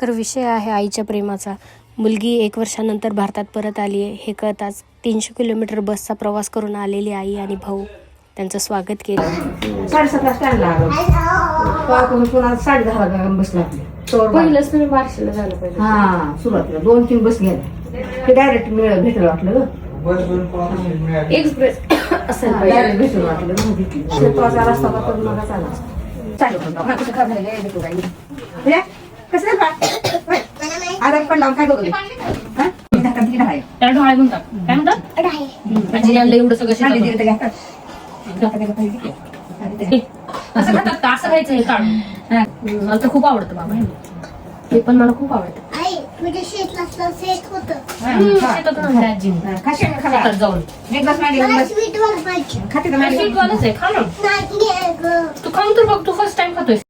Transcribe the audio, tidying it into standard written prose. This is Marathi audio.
तर विषय आहे आईच्या प्रेमाचा. मुलगी 1 वर्षानंतर भारतात परत आली आहे हे कळताच 300 किलोमीटर बसचा प्रवास करून आलेली आई आणि भाऊ त्यांचं स्वागत केलं. 7:30 स्टँडला आलो. पुन्हा 10:30 बसला आपली. पहिलंच तुम्ही बार्शीला झालं पाहिजे. हा, सुरुवातीला 2-3 बस गेल्या. ते डायरेक्ट भेटलं वाटलं ग. एक्सप्रेस असेल डायरेक्ट भेटलं वाटलं मग घेतली. शेतवाचा रस्ता तर मग आला. कसं आता पण लावून काय बघले त्या ढोळे म्हणतात. काय म्हणतात? आजी आणलं एवढं सगळं शेतात. असं खातात का? असं खायचं हे काढून. मला तर खूप आवडतं बाबा हे पण मला खूप आवडतं. शेतात आणलं आजीने. शेतात जाऊन खाते स्वीटवालंच आहे. खा ना तू खाऊन तर बघ. तू फर्स्ट टाइम खातोय.